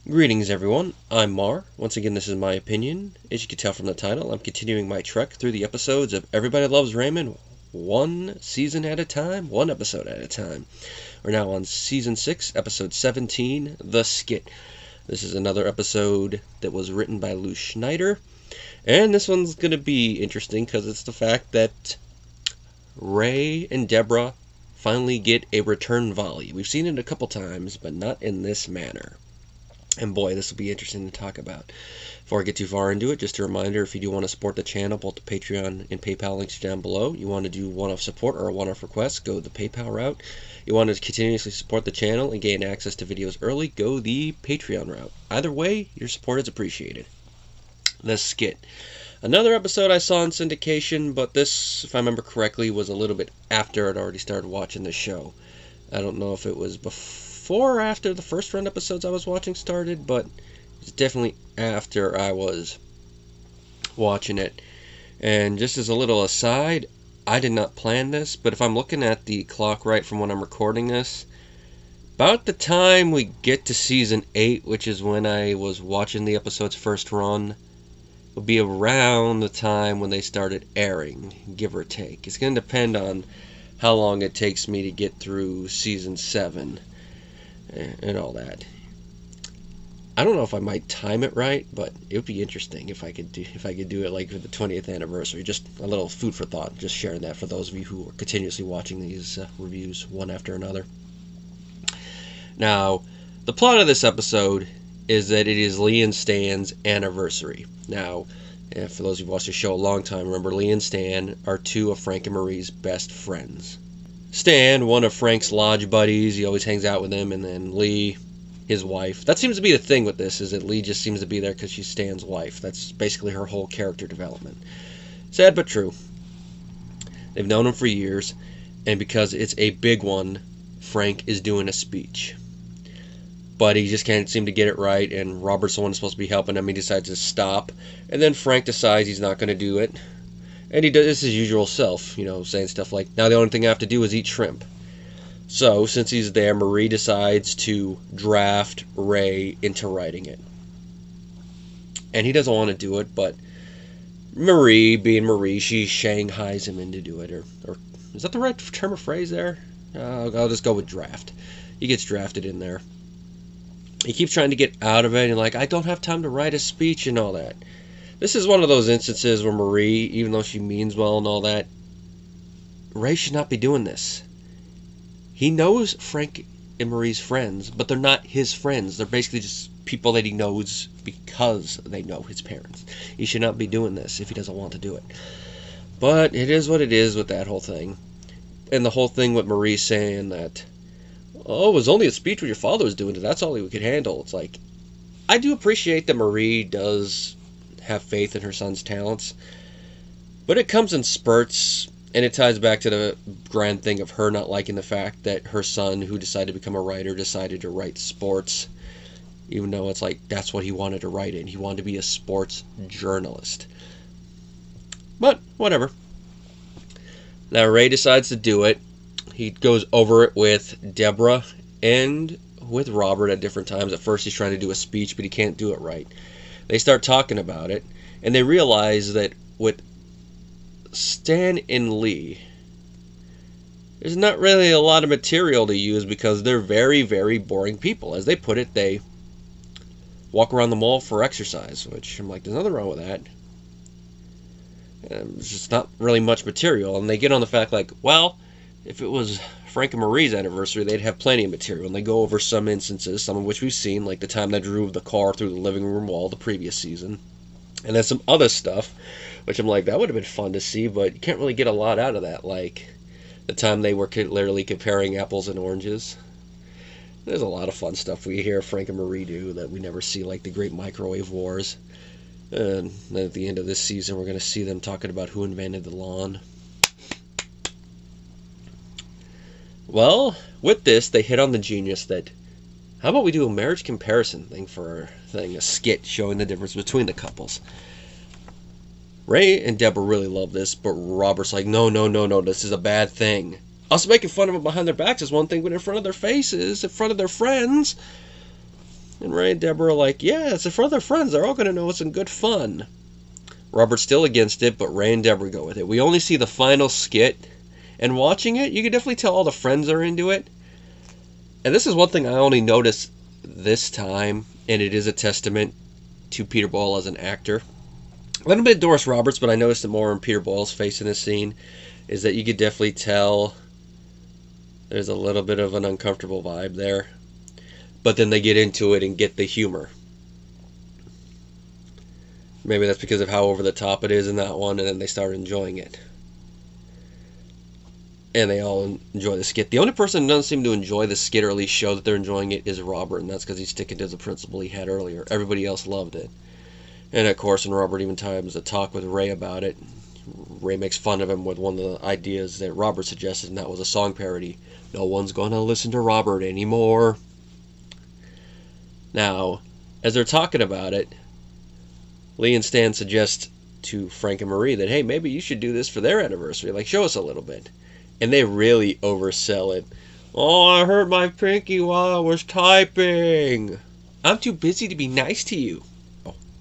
Greetings everyone, I'm Mar. Once again, this is my opinion. As you can tell from the title, I'm continuing my trek through the episodes of Everybody Loves Raymond, one season at a time, one episode at a time. We're now on Season 6, Episode 17, The Skit. This is another episode that was written by Lou Schneider, and this one's going to be interesting because it's the fact that Ray and Debra finally get a return volley. We've seen it a couple times, but not in this manner. And boy, this will be interesting to talk about. Before I get too far into it, just a reminder, if you do want to support the channel, both the Patreon and PayPal links are down below. You want to do one-off support or a one-off request, go the PayPal route. You want to continuously support the channel and gain access to videos early, go the Patreon route. Either way, your support is appreciated. The Skit. Another episode I saw in syndication, but this, if I remember correctly, was a little bit after I'd already started watching the show. I don't know if it was before or after the first run episodes I was watching started, but it's definitely after I was watching it. And just as a little aside, I did not plan this, but if I'm looking at the clock right from when I'm recording this, about the time we get to Season 8, which is when I was watching the episode's first run, will be around the time when they started airing, give or take. It's going to depend on how long it takes me to get through Season 7. And all that. I don't know if I might time it right, but it would be interesting if I could do it like for the 20th anniversary. Just a little food for thought. Just sharing that for those of you who are continuously watching these reviews one after another. Now, the plot of this episode is that it is Lee and Stan's anniversary. Now, for those who've watched the show a long time, remember Lee and Stan are two of Frank and Marie's best friends. Stan, one of Frank's lodge buddies, he always hangs out with him, and then Lee, his wife. That seems to be the thing with this, is that Lee just seems to be there because she's Stan's wife. That's basically her whole character development. Sad but true. They've known him for years, and because it's a big one, Frank is doing a speech. But he just can't seem to get it right, and Robert's the one who's supposed to be helping him. He decides to stop, and then Frank decides he's not going to do it. And he does his usual self, saying stuff like, now the only thing I have to do is eat shrimp. So, since he's there, Marie decides to draft Ray into writing it. And he doesn't want to do it, but Marie, being Marie, she shanghais him into do it. Or is that the right term or phrase there? I'll just go with draft. He gets drafted in there. He keeps trying to get out of it, and I don't have time to write a speech and all that. This is one of those instances where Marie, even though she means well and all that, Ray should not be doing this. He knows Frank and Marie's friends, but they're not his friends. They're basically just people that he knows because they know his parents. He should not be doing this if he doesn't want to do it. But it is what it is with that whole thing. And the whole thing with Marie saying that, oh, it was only a speech what your father was doing, that's all he could handle. It's like, I do appreciate that Marie does have faith in her son's talents, but it comes in spurts, and it ties back to the grand thing of her not liking the fact that her son, who decided to become a writer, decided to write sports, even though it's like that's what he wanted to write in. He wanted to be a sports journalist. But whatever. Now Ray decides to do it. He goes over it with Debra and with Robert at different times. At first he's trying to do a speech, but he can't do it right. They start talking about it, and they realize that with Stan and Lee, there's not really a lot of material to use because they're very, very boring people. As they put it, they walk around the mall for exercise, which I'm like, there's nothing wrong with that. There's just not really much material, and they get on the fact well, if it was Frank and Marie's anniversary, they'd have plenty of material, and they go over some instances, some of which we've seen, like the time they drove the car through the living room wall the previous season, and then some other stuff, which I'm like, that would have been fun to see, but you can't really get a lot out of that, like the time they were literally comparing apples and oranges. There's a lot of fun stuff we hear Frank and Marie do that we never see, like the Great Microwave Wars, and then at the end of this season, we're going to see them talking about who invented the lawn. Well, with this, they hit on the genius that, how about we do a marriage comparison thing for our thing, a skit showing the difference between the couples. Ray and Debra really love this, but Robert's like, no, this is a bad thing. Us making fun of them behind their backs is one thing, but in front of their faces, in front of their friends, And Ray and Debra are like, yeah, it's for their friends. They're all going to know it's some good fun. Robert's still against it, but Ray and Debra go with it. We only see the final skit, and watching it, you can definitely tell all the friends are into it. And this is one thing I only noticed this time, and it is a testament to Peter Boyle as an actor. A little bit Doris Roberts, but I noticed it more in Peter Boyle's face in this scene, is that you could definitely tell there's a little bit of an uncomfortable vibe there. But then they get into it and get the humor. Maybe that's because of how over the top it is in that one, and then they start enjoying it. And they all enjoy the skit. The only person who doesn't seem to enjoy the skit, or at least show that they're enjoying it, is Robert, and that's because he's sticking to the principle he had earlier. Everybody else loved it. And of course, when Robert even times a talk with Ray about it, Ray makes fun of him with one of the ideas that Robert suggested, and that was a song parody. No one's gonna listen to Robert anymore. Now, as they're talking about it, Lee and Stan suggest to Frank and Marie that, hey, maybe you should do this for their anniversary. Like, show us a little bit. And they really oversell it. Oh, I hurt my pinky while I was typing. I'm too busy to be nice to you.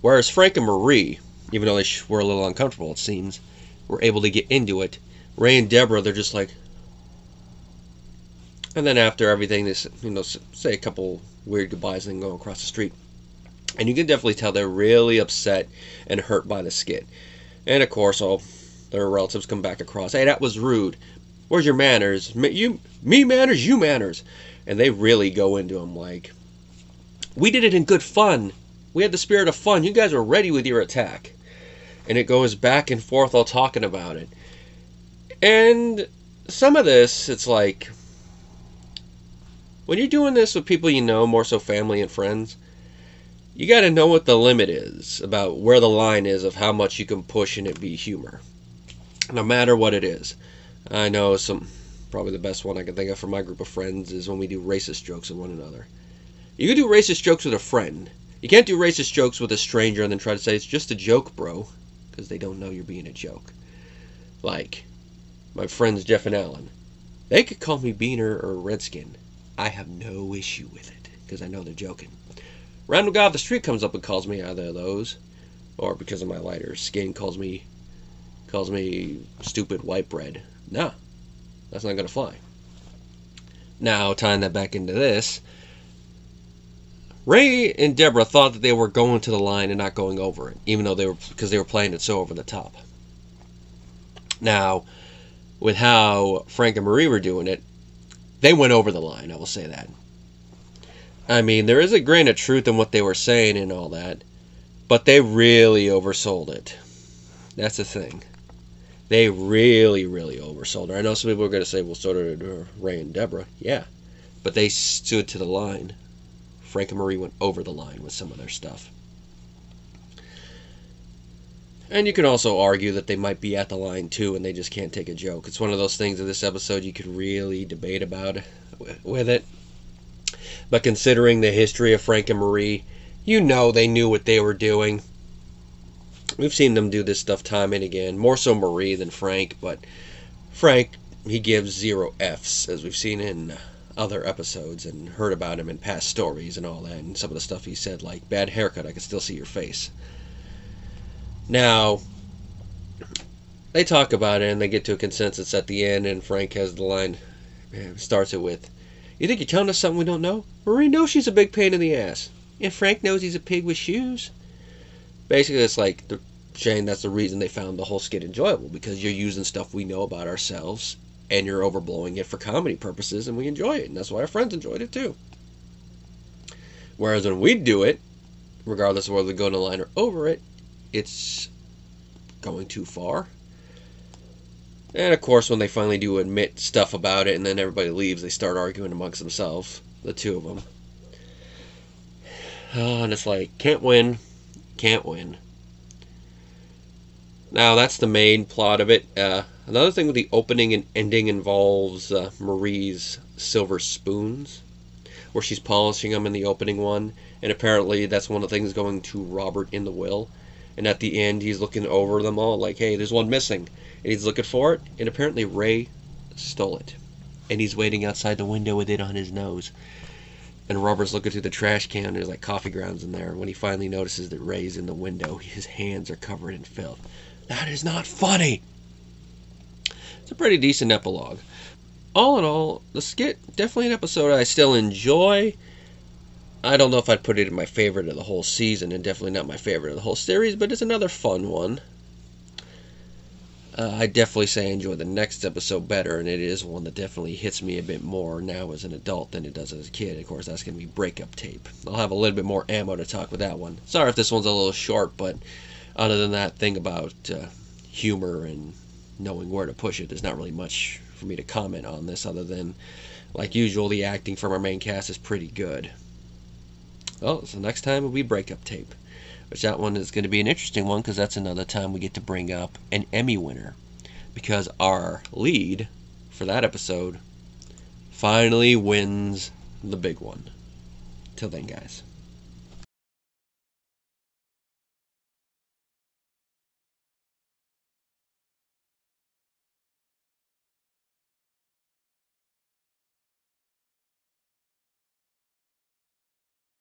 Whereas Frank and Marie, even though they were a little uncomfortable, it seems, were able to get into it. Ray and Debra, they're just like... And then after everything, they say a couple weird goodbyes and then go across the street. And you can definitely tell they're really upset and hurt by the skit. And of course, all their relatives come back across. Hey, that was rude. Where's your manners? Me manners, you manners. And they really go into them like, we did it in good fun. We had the spirit of fun. You guys were ready with your attack. And it goes back and forth all talking about it. And some of this, it's like, when you're doing this with people you know, more so family and friends, you got to know what the limit is, about where the line is of how much you can push and it be humor. No matter what it is. I know probably the best one I can think of for my group of friends is when we do racist jokes with one another. You can do racist jokes with a friend. You can't do racist jokes with a stranger and then try to say, it's just a joke, bro. Because they don't know you're being a joke. Like, my friends Jeff and Alan. They could call me Beaner or Redskin. I have no issue with it, because I know they're joking. Random guy off the street comes up and calls me either of those, or because of my lighter skin calls me stupid white bread. No, that's not gonna fly. Now, tying that back into this, Ray and Debra thought that they were going to the line and not going over it, even though because they were playing it so over the top. Now, with how Frank and Marie were doing it, they went over the line, I will say that. I mean, there is a grain of truth in what they were saying and all that, but they really oversold it. That's the thing. They really, really oversold it. I know some people are going to say, well, so did Ray and Debra. Yeah, but they stood to the line. Frank and Marie went over the line with some of their stuff. And you can also argue that they might be at the line too and they just can't take a joke. It's one of those things in this episode you could really debate about with it. But considering the history of Frank and Marie, you know they knew what they were doing. We've seen them do this stuff time and again. More so Marie than Frank, but Frank, he gives 0 Fs, as we've seen in other episodes and heard about him in past stories and all that. And some of the stuff he said, like, bad haircut, I can still see your face. Now, they talk about it and they get to a consensus at the end, and Frank has the line, starts it with, you think you're telling us something we don't know? Marie knows she's a big pain in the ass. And Frank knows he's a pig with shoes. Basically, it's like saying that's the reason they found the whole skit enjoyable, because you're using stuff we know about ourselves and you're overblowing it for comedy purposes, and we enjoy it, and that's why our friends enjoyed it too. Whereas when we do it, regardless of whether we go in the line or over it, it's going too far. And of course, when they finally do admit stuff about it and then everybody leaves, they start arguing amongst themselves, the two of them. And it's like, can't win, can't win. Now, that's the main plot of it. Another thing with the opening and ending involves Marie's silver spoons, where she's polishing them in the opening one, and apparently that's one of the things going to Robert in the will. And at the end, he's looking over them all like, hey, there's one missing. And he's looking for it, and apparently Ray stole it. And he's waiting outside the window with it on his nose. And Robert's looking through the trash can. There's like coffee grounds in there. And when he finally notices that Ray's in the window, his hands are covered in filth. That is not funny. It's a pretty decent epilogue. All in all, the skit, definitely an episode I still enjoy. I don't know if I'd put it in my favorite of the whole season, and definitely not my favorite of the whole series, but it's another fun one. I definitely say I enjoy the next episode better, and it is one that definitely hits me a bit more now as an adult than it does as a kid. Of course, that's going to be Breakup Tape. I'll have a little bit more ammo to talk with that one. Sorry if this one's a little short, but other than that thing about humor and knowing where to push it, there's not really much for me to comment on this other than, like usual, the acting from our main cast is pretty good. Well, so next time will be Breakup Tape. Which that one is going to be an interesting one because that's another time we get to bring up an Emmy winner. Because our lead for that episode finally wins the big one. Till then, guys.